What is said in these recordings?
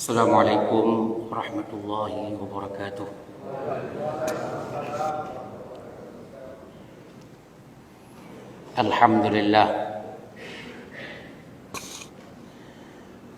Assalamualaikum warahmatullahi wabarakatuh. Alhamdulillah.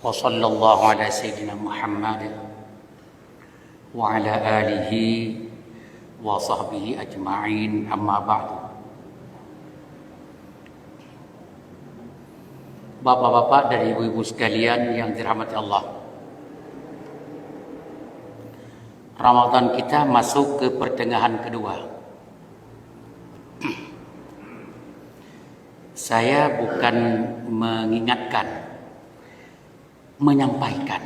Wa sallallahu ala sayyidina Muhammad wa ala alihi wa sahbihi ajma'in, amma ba'du. Bapak-bapak dan ibu-ibu sekalian yang dirahmati Allah, Ramadan kita masuk ke pertengahan kedua. Saya bukan mengingatkan, menyampaikan.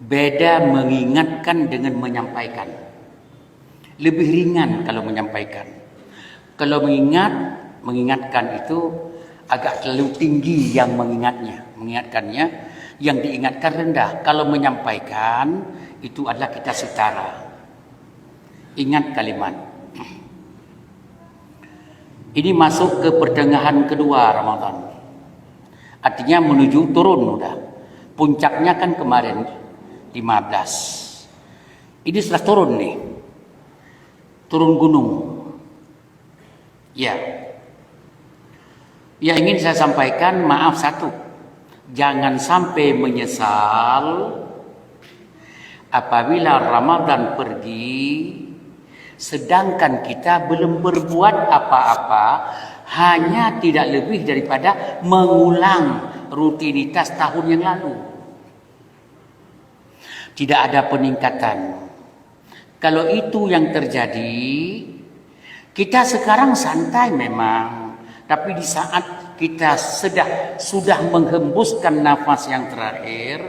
Beda mengingatkan dengan menyampaikan. Lebih ringan kalau menyampaikan. Kalau mengingatkan itu agak terlalu tinggi yang mengingatkannya, yang diingatkan rendah. Kalau menyampaikan itu adalah kita setara. Ingat kalimat. Ini masuk ke pertengahan kedua Ramadan. Artinya menuju turun udah. Puncaknya kan kemarin 15. Ini sudah turun nih. Turun gunung. Ya. Yang ingin saya sampaikan, maaf satu. Jangan sampai menyesal apabila Ramadan pergi sedangkan kita belum berbuat apa-apa, hanya tidak lebih daripada mengulang rutinitas tahun yang lalu. Tidak ada peningkatan. Kalau itu yang terjadi, kita sekarang santai memang, tapi di saat kita sudah menghembuskan nafas yang terakhir,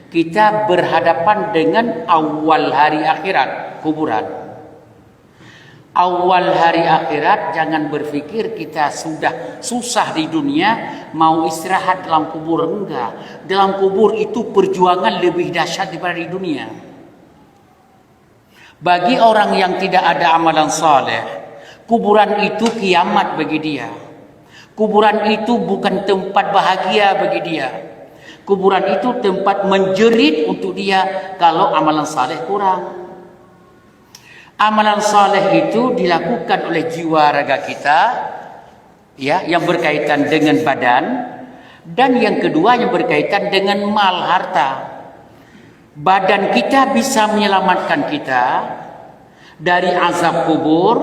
kita berhadapan dengan awal hari akhirat, kuburan. Awal hari akhirat, jangan berpikir kita sudah susah di dunia, mau istirahat dalam kubur. Enggak. Dalam kubur itu perjuangan lebih dahsyat daripada di dunia. Bagi orang yang tidak ada amalan saleh, kuburan itu kiamat bagi dia. Kuburan itu bukan tempat bahagia bagi dia. Kuburan itu tempat menjerit untuk dia kalau amalan saleh kurang. Amalan saleh itu dilakukan oleh jiwa raga kita, ya, yang berkaitan dengan badan, dan yang kedua yang berkaitan dengan mal, harta. Badan kita bisa menyelamatkan kita dari azab kubur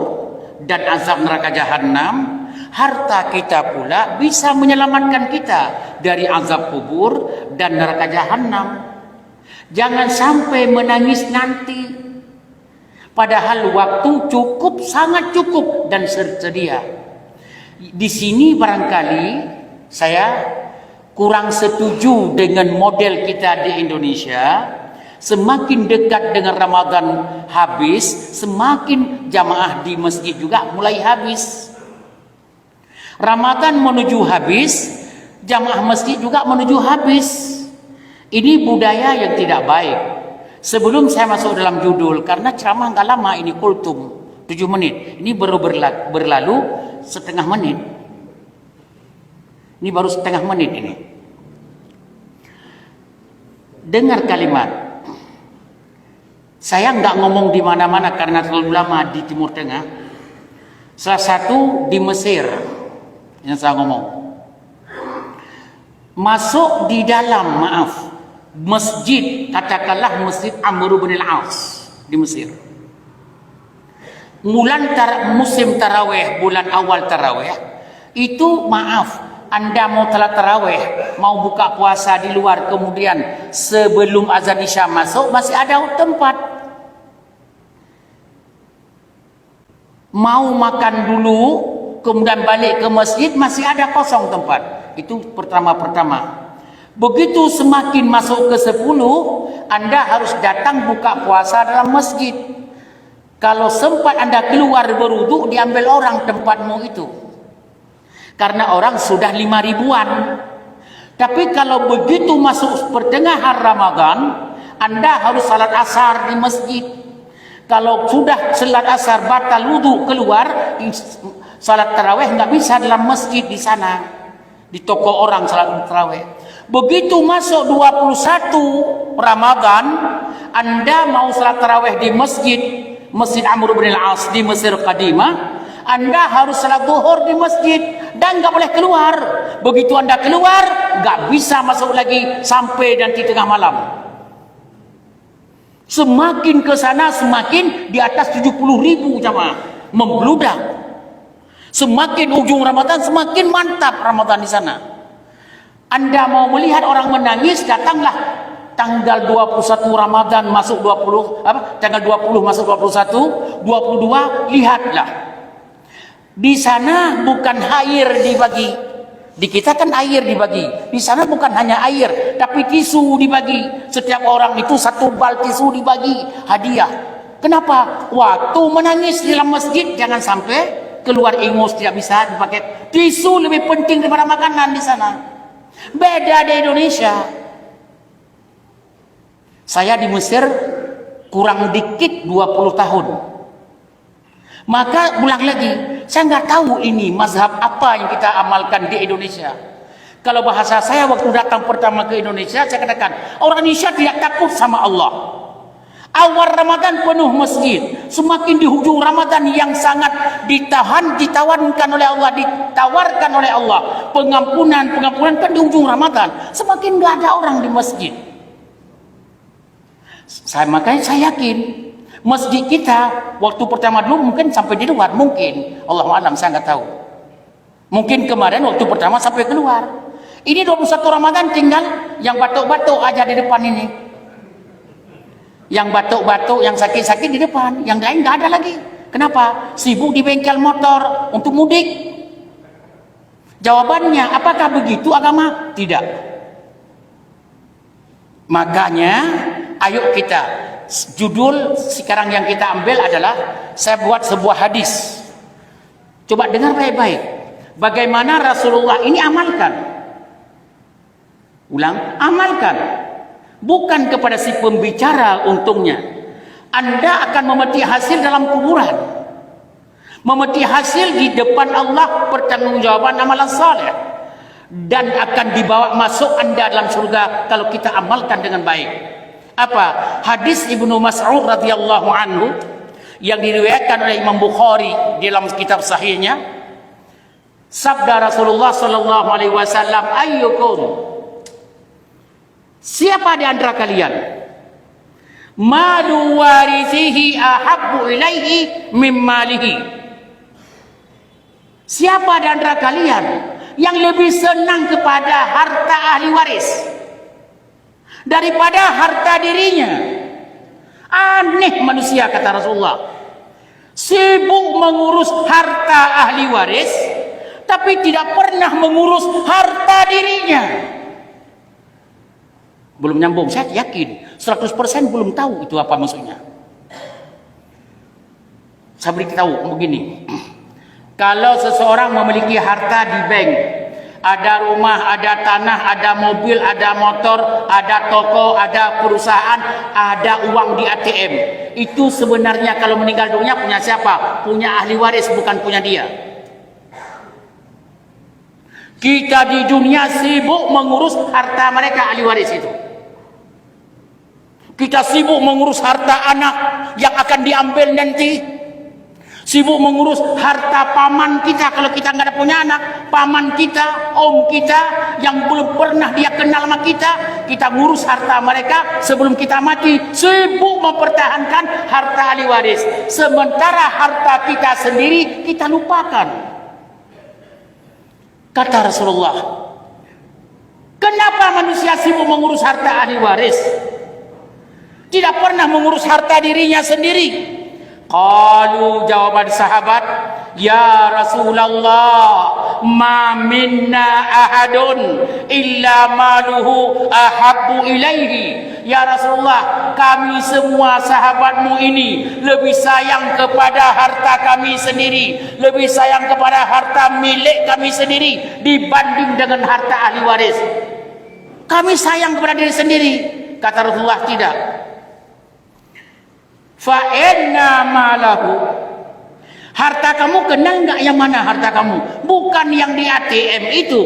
dan azab neraka jahanam. Harta kita pula bisa menyelamatkan kita dari azab kubur dan neraka jahanam. Jangan sampai menangis nanti. Padahal waktu cukup, sangat cukup dan tersedia. Di sini barangkali saya kurang setuju dengan model kita di Indonesia. Semakin dekat dengan Ramadan habis, semakin jamaah di masjid juga mulai habis. Ramadan menuju habis, jamaah masjid juga menuju habis. Ini budaya yang tidak baik. Sebelum saya masuk dalam judul, karena ceramah nggak lama ini, kultum 7 menit. Ini baru berlalu setengah menit. Ini baru setengah menit ini. Dengar kalimat. Saya nggak ngomong di mana-mana karena terlalu lama di Timur Tengah. Salah satu di Mesir yang saya ngomong. Masuk di dalam, masjid, katakanlah masjid Amr bin al-As di Mesir. Musim tarawih, bulan awal tarawih, itu Anda mau telat tarawih, mau buka puasa di luar, kemudian sebelum azan isya masuk masih ada tempat. Mau makan dulu, kemudian balik ke masjid masih ada kosong tempat. Itu pertama-pertama. Begitu semakin masuk ke 10, Anda harus datang buka puasa dalam masjid. Kalau sempat Anda keluar berwudu, diambil orang tempatmu itu. Karena orang sudah 5 ribuan. Tapi kalau begitu masuk pertengahan Ramadan, Anda harus salat asar di masjid. Kalau sudah salat asar batal wudu keluar, salat tarawih nggak bisa dalam masjid di sana. Di toko orang salat tarawih. Begitu masuk 21 Ramadan, Anda mau salat tarawih di Masjid Amr bin Al-As di Mesir Qadimah, Anda harus salat zuhur di masjid dan nggak boleh keluar. Begitu Anda keluar, nggak bisa masuk lagi sampai nanti tengah malam. Semakin ke sana semakin di atas 70.000 jamaah membludak. Semakin ujung Ramadan semakin mantap Ramadan di sana. Anda mau melihat orang menangis, datanglah tanggal 21 Ramadan masuk 20 tanggal 20 masuk 21, 22, lihatlah. Di sana bukan air dibagi. Di kita kan air dibagi. Di sana bukan hanya air, tapi tisu dibagi. Setiap orang itu satu bal tisu dibagi, hadiah. Kenapa? Waktu menangis di dalam masjid jangan sampai keluar ingus, tidak bisa dipakai. Tisu lebih penting daripada makanan di sana. Beda di Indonesia. Saya di Mesir kurang dikit 20 tahun. Maka ulang lagi, saya nggak tahu ini mazhab apa yang kita amalkan di Indonesia. Kalau bahasa saya waktu datang pertama ke Indonesia, saya katakan orang Indonesia tidak takut sama Allah. Awal Ramadan penuh masjid, semakin di hujung Ramadan yang sangat ditawarkan oleh Allah, pengampunan kan di ujung Ramadan, semakin nggak ada orang di masjid. Makanya saya yakin masjid kita waktu pertama dulu mungkin sampai di luar, mungkin Allahu a'lam, saya nggak tahu. Mungkin kemarin waktu pertama sampai keluar. Ini 21 Ramadan tinggal yang batuk-batuk aja di depan ini. Yang batuk-batuk, yang sakit-sakit di depan, yang lain nggak ada lagi. Kenapa? Sibuk di bengkel motor untuk mudik. Jawabannya, apakah begitu agama? Tidak. Makanya, ayo kita, judul sekarang yang kita ambil adalah, saya buat sebuah hadis. Coba dengar baik-baik. Bagaimana Rasulullah ini amalkan. Ulang, amalkan. Bukan kepada si pembicara untungnya. Anda akan memetik hasil dalam kuburan. Memetik hasil di depan Allah, pertanggungjawaban amalan saleh. Dan akan dibawa masuk Anda dalam surga kalau kita amalkan dengan baik. Apa? Hadis Ibnu Mas'ud radhiyallahu anhu yang diriwayatkan oleh Imam Bukhari dalam kitab sahihnya. Sabda Rasulullah sallallahu alaihi wasallam, ayyukum, siapa di antara kalian malu warithihi ahabbu ilaihi min malihi? Siapa di antara kalian yang lebih senang kepada harta ahli waris daripada harta dirinya? Aneh manusia, kata Rasulullah. Sibuk mengurus harta ahli waris tapi tidak pernah mengurus harta dirinya. Belum nyambung, saya yakin 100% belum tahu itu apa maksudnya. Saya beritahu begini. Kalau seseorang memiliki harta di bank, ada rumah, ada tanah, ada mobil, ada motor, ada toko, ada perusahaan, ada uang di ATM, itu sebenarnya kalau meninggal dunia punya siapa? Punya ahli waris, bukan punya dia. Kita di dunia sibuk mengurus harta mereka ahli waris itu. Kita sibuk mengurus harta anak yang akan diambil nanti. Sibuk mengurus harta paman kita kalau kita nggak ada punya anak. Paman kita, om kita yang belum pernah dia kenal sama kita. Kita ngurus harta mereka sebelum kita mati. Sibuk mempertahankan harta ahli waris. Sementara harta kita sendiri kita lupakan. Kata Rasulullah, kenapa manusia sibuk mengurus harta ahli waris? Tidak pernah mengurus harta dirinya sendiri. Qalu, jawaban sahabat, ya Rasulullah, ma minna ahadun illa maluhu ahabbu ilaihi. Ya Rasulullah, kami semua sahabatmu ini lebih sayang kepada harta kami sendiri, lebih sayang kepada harta milik kami sendiri dibanding dengan harta ahli waris. Kami sayang kepada diri sendiri. Kata Rasulullah, tidak. Fa inna malahu, harta kamu kenal nggak yang mana harta kamu? Bukan yang di ATM itu,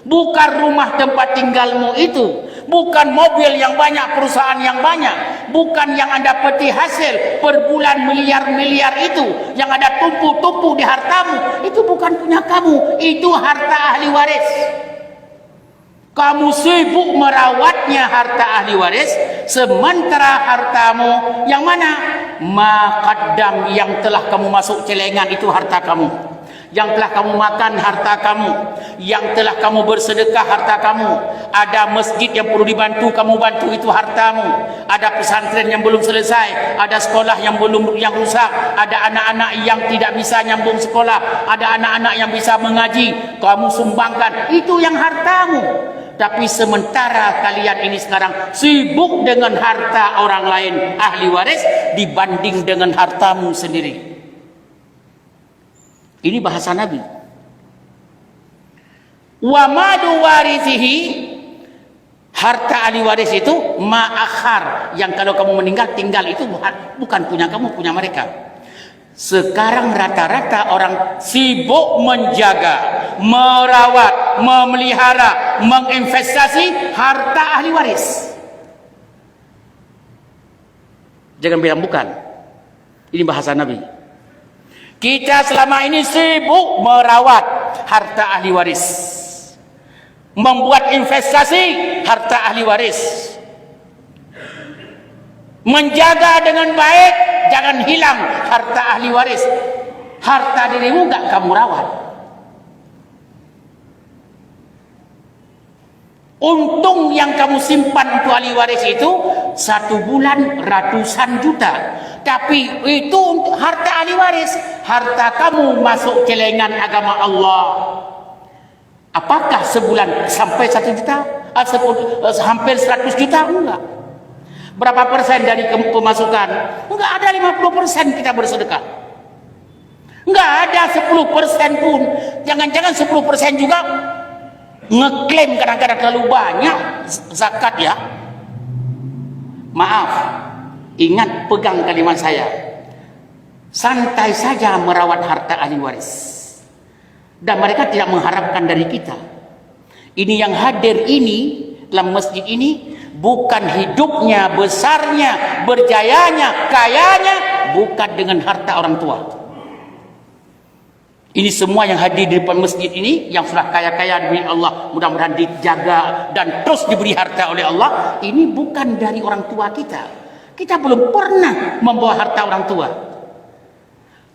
bukan rumah tempat tinggalmu itu, bukan mobil yang banyak, perusahaan yang banyak, bukan yang Anda peti hasil per bulan miliar-miliar itu, yang ada tumpu-tumpu di hartamu, itu bukan punya kamu, itu harta ahli waris. Kamu sibuk merawatnya harta ahli waris, sementara hartamu yang mana? Maqaddam, yang telah kamu masuk celengan itu harta kamu. Yang telah kamu makan harta kamu, yang telah kamu bersedekah harta kamu. Ada masjid yang perlu dibantu, kamu bantu, itu hartamu. Ada pesantren yang belum selesai, ada sekolah yang rusak, ada anak-anak yang tidak bisa nyambung sekolah, ada anak-anak yang bisa mengaji, kamu sumbangkan, itu yang hartamu. Tapi sementara kalian ini sekarang sibuk dengan harta orang lain ahli waris dibanding dengan hartamu sendiri. Ini bahasa Nabi. Wa madu warithihi, harta ahli waris itu ma'akhar, yang kalau kamu meninggal tinggal itu bukan punya kamu, punya mereka. Sekarang rata-rata orang sibuk menjaga, merawat, memelihara, menginvestasi harta ahli waris. Jangan bilang bukan. Ini bahasa Nabi. Kita selama ini sibuk merawat harta ahli waris, membuat investasi harta ahli waris, menjaga dengan baik, jangan hilang harta ahli waris. Harta dirimu gak kamu rawat. Untung yang kamu simpan untuk ahli waris itu 1 bulan ratusan juta. Tapi itu untuk harta ahli waris. Harta kamu masuk celengan agama Allah. Apakah sebulan sampai 1 juta? Hampir 100 juta? Enggak. Berapa persen dari pemasukan? Enggak ada 50% kita bersedekah. Enggak ada 10% pun. Jangan-jangan 10% juga ngeklaim kadang-kadang terlalu banyak zakat ya. Maaf, ingat, pegang kalimat saya. Santai saja merawat harta ahli waris. Dan mereka tidak mengharapkan dari kita. Ini yang hadir ini dalam masjid ini bukan hidupnya, besarnya, berjayanya, kayanya bukan dengan harta orang tua. Ini semua yang hadir di depan masjid ini, yang sudah kaya-kaya demi Allah, mudah-mudahan dijaga dan terus diberi harta oleh Allah, ini bukan dari orang tua kita. Kita belum pernah membawa harta orang tua.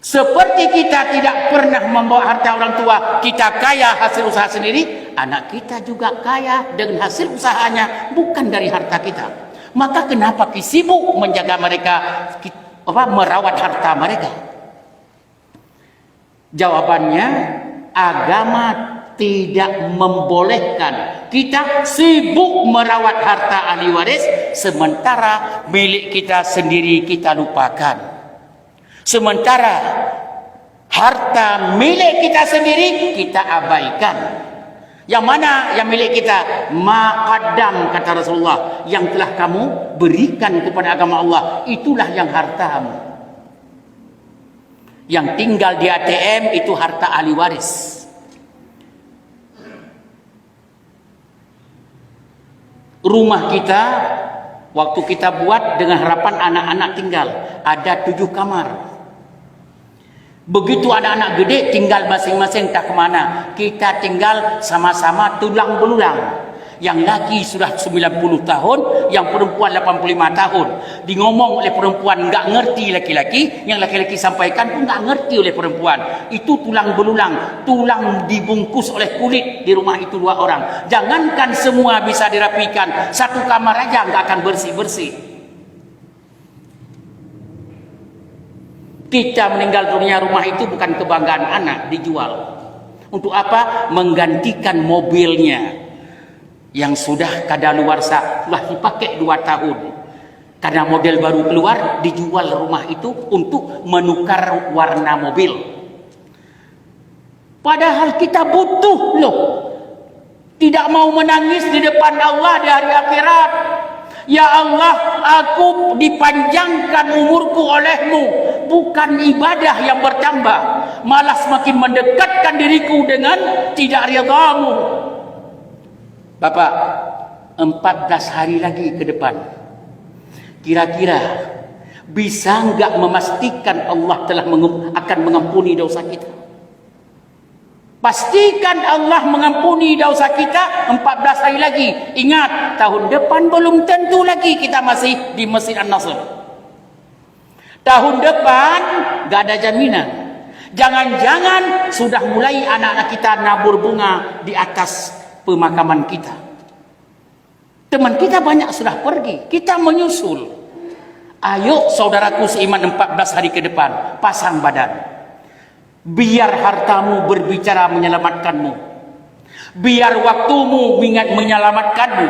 Seperti kita tidak pernah membawa harta orang tua, kita kaya hasil usaha sendiri, anak kita juga kaya dengan hasil usahanya, bukan dari harta kita. Maka kenapa kita sibuk menjaga mereka, merawat harta mereka? Jawabannya, agama tidak membolehkan kita sibuk merawat harta ahli waris, sementara milik kita sendiri kita lupakan. Sementara harta milik kita sendiri kita abaikan. Yang mana yang milik kita? Maqaddam, kata Rasulullah, yang telah kamu berikan kepada agama Allah, itulah yang hartamu. Yang tinggal di ATM itu harta ahli waris. Rumah kita waktu kita buat dengan harapan anak-anak tinggal, ada 7 kamar. Begitu anak-anak gede tinggal masing-masing tak kemana, kita tinggal sama-sama tulang belulang. Yang laki sudah 90 tahun, yang perempuan 85 tahun. Ngomong oleh perempuan nggak ngerti laki-laki, yang laki-laki sampaikan pun nggak ngerti oleh perempuan. Itu tulang belulang, tulang dibungkus oleh kulit di rumah itu 2 orang. Jangankan semua bisa dirapikan, 1 kamar aja nggak akan bersih-bersih. Kita meninggal dunia, rumah itu bukan kebanggaan anak, dijual. Untuk apa? Menggantikan mobilnya yang sudah kadaluarsa, telah dipakai 2 tahun. Karena model baru keluar, dijual rumah itu untuk menukar warna mobil. Padahal kita butuh loh. Tidak mau menangis di depan Allah di hari akhirat. Ya Allah, aku dipanjangkan umurku olehmu. Bukan ibadah yang bertambah, malah semakin mendekatkan diriku dengan tidak ridhamu. Bapak, 14 hari lagi ke depan, kira-kira bisa enggak memastikan Allah telah akan mengampuni dosa kita? Pastikan Allah mengampuni dosa kita 14 hari lagi. Ingat, tahun depan belum tentu lagi kita masih di Masjid An-Nasr. Tahun depan gak ada jaminan. Jangan-jangan sudah mulai anak-anak kita nabur bunga di atas pemakaman kita. Teman kita banyak sudah pergi, kita menyusul. Ayo saudaraku seiman, 14 hari ke depan pasang badan. Biar hartamu berbicara menyelamatkanmu. Biar waktumu menyelamatkanmu.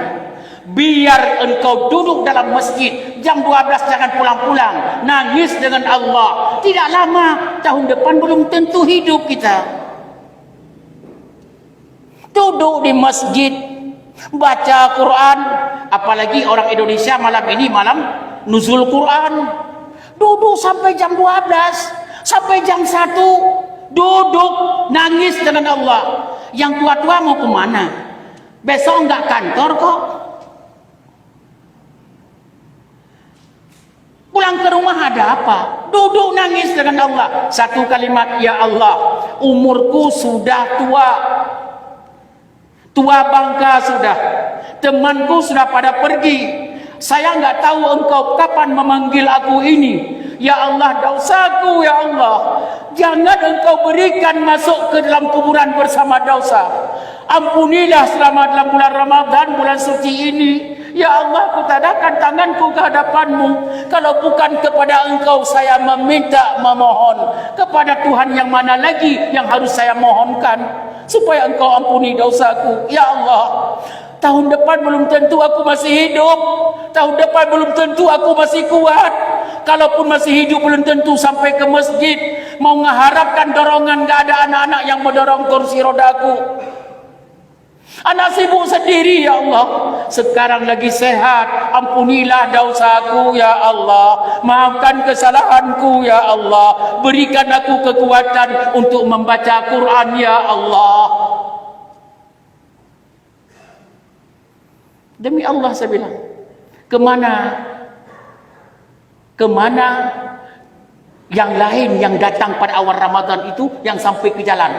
Biar engkau duduk dalam masjid jam 12 jangan pulang-pulang, nangis dengan Allah. Tidak lama, tahun depan belum tentu hidup kita. Duduk di masjid baca Quran, apalagi orang Indonesia malam ini malam nuzul Quran. Duduk sampai jam 12, sampai jam 1. Duduk nangis dengan Allah. Yang tua-tua mau kemana? Besok enggak kantor kok. Pulang ke rumah ada apa? Duduk nangis dengan Allah. Satu kalimat, ya Allah, umurku sudah tua. Tua bangka sudah. Temanku sudah pada pergi. Saya enggak tahu engkau kapan memanggil aku ini. Ya Allah, dosaku ya Allah, jangan engkau berikan masuk ke dalam kuburan bersama dosa. Ampunilah selama dalam bulan Ramadan, bulan suci ini. Ya Allah, kutadahkan tanganku ke hadapanmu. Kalau bukan kepada engkau saya meminta, memohon. Kepada Tuhan yang mana lagi yang harus saya mohonkan? Supaya engkau ampuni dosaku. Ya Allah, tahun depan belum tentu aku masih hidup. Tahun depan belum tentu aku masih kuat. Kalaupun masih hidup belum tentu sampai ke masjid. Mau mengharapkan dorongan, gak ada anak-anak yang mendorong kursi rodaku. Anak sibuk sendiri ya Allah. Sekarang lagi sehat, ampunilah dosaku ya Allah. Maafkan kesalahanku ya Allah. Berikan aku kekuatan untuk membaca Quran ya Allah. Demi Allah saya bilang, kemana yang lain yang datang pada awal Ramadan itu yang sampai ke jalan,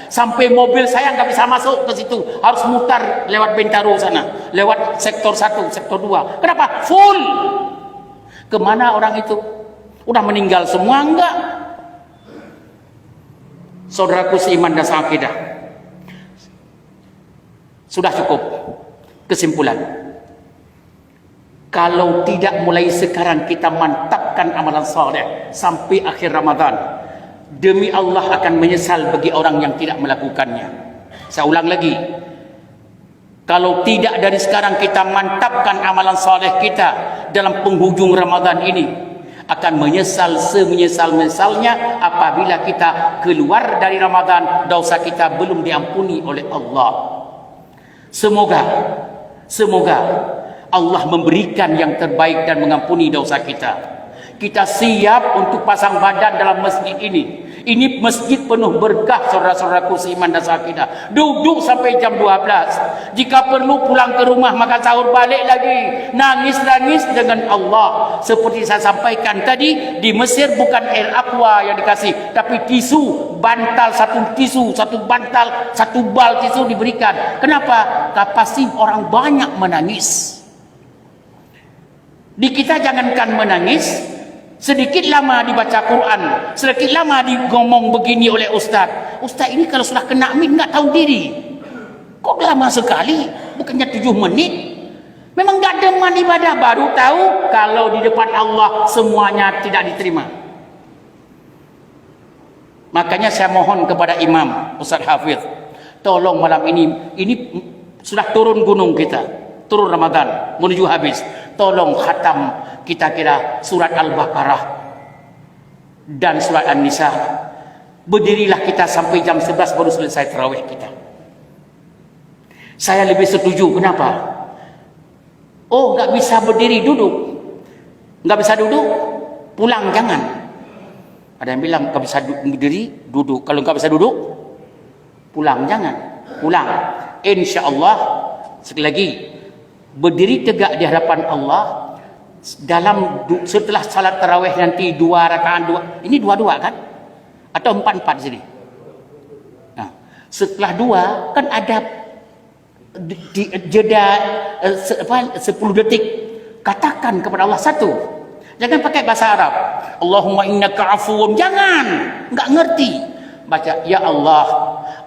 sampai mobil saya nggak bisa masuk ke situ, harus mutar lewat Bintaro sana, lewat sektor 1, sektor 2. Kenapa? Full. Kemana orang itu? Udah meninggal semua enggak? Saudaraku seiman dan seakidah, sudah cukup. Kesimpulan, kalau tidak mulai sekarang kita mantapkan amalan saleh sampai akhir Ramadan, demi Allah akan menyesal bagi orang yang tidak melakukannya. Saya ulang lagi, kalau tidak dari sekarang kita mantapkan amalan saleh kita dalam penghujung Ramadan ini, akan menyesal semenyesal-menyesалnya apabila kita keluar dari Ramadan dosa kita belum diampuni oleh Allah. Semoga Allah memberikan yang terbaik dan mengampuni dosa kita. Kita siap untuk pasang badan dalam masjid ini. Ini masjid penuh berkah, saudara-saudaraku seiman dan seakidah. Duduk sampai jam 12. Jika perlu pulang ke rumah makan sahur balik lagi. Nangis-nangis dengan Allah. Seperti saya sampaikan tadi, di Mesir bukan air aqua yang dikasih, tapi tisu, bantal, satu bantal, satu bal tisu diberikan. Kenapa? Pasti orang banyak menangis. Di kita jangankan menangis, sedikit lama dibaca Quran, sedikit lama digomong begini oleh ustaz. Ustaz ini kalau sudah kena amin nggak tahu diri. Kok lama sekali? Bukannya 7 menit? Memang nggak demen ibadah, baru tahu kalau di depan Allah semuanya tidak diterima. Makanya saya mohon kepada Imam Ustaz Hafiz, tolong malam ini sudah turun gunung kita, turun Ramadan menuju habis. Tolong khatam kita kira surat Al-Baqarah dan surat An-Nisa. Berdirilah kita sampai jam 11 baru selesai tarawih kita. Saya lebih setuju. Kenapa? Oh, nggak bisa berdiri, duduk. Nggak bisa duduk, pulang jangan. Ada yang bilang nggak bisa berdiri, duduk. Kalau nggak bisa duduk, pulang jangan. Pulang. Insya Allah Sekali lagi, berdiri tegak di hadapan Allah setelah salat tarawih nanti 2 rakaat, ini 2-2 kan? Atau 4-4 sini? Nah, setelah 2 kan ada jeda 10 detik. Katakan kepada Allah satu. Jangan pakai bahasa Arab. Allahumma innaka afuwun. Jangan. Enggak ngerti. Baca, ya Allah,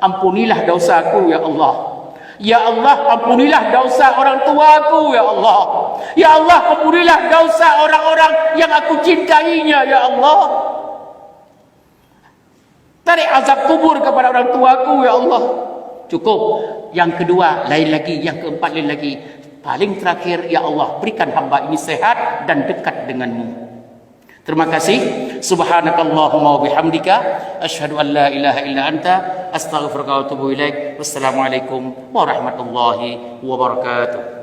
ampunilah dosaku ya Allah. Ya Allah, ampunilah dosa orang tuaku ya Allah. Ya Allah, ampunilah dosa orang-orang yang aku cintainya ya Allah. Tarik azab kubur kepada orang tuaku ya Allah. Cukup. Yang kedua, lain lagi. Yang keempat, lain lagi. Paling terakhir, ya Allah, berikan hamba ini sehat dan dekat denganmu. Terima kasih. Subhanakallahumma wa bihamdika asyhadu an la ilaha illa anta astaghfiruka wa atubu ilaik. Wassalamualaikum warahmatullahi wabarakatuh.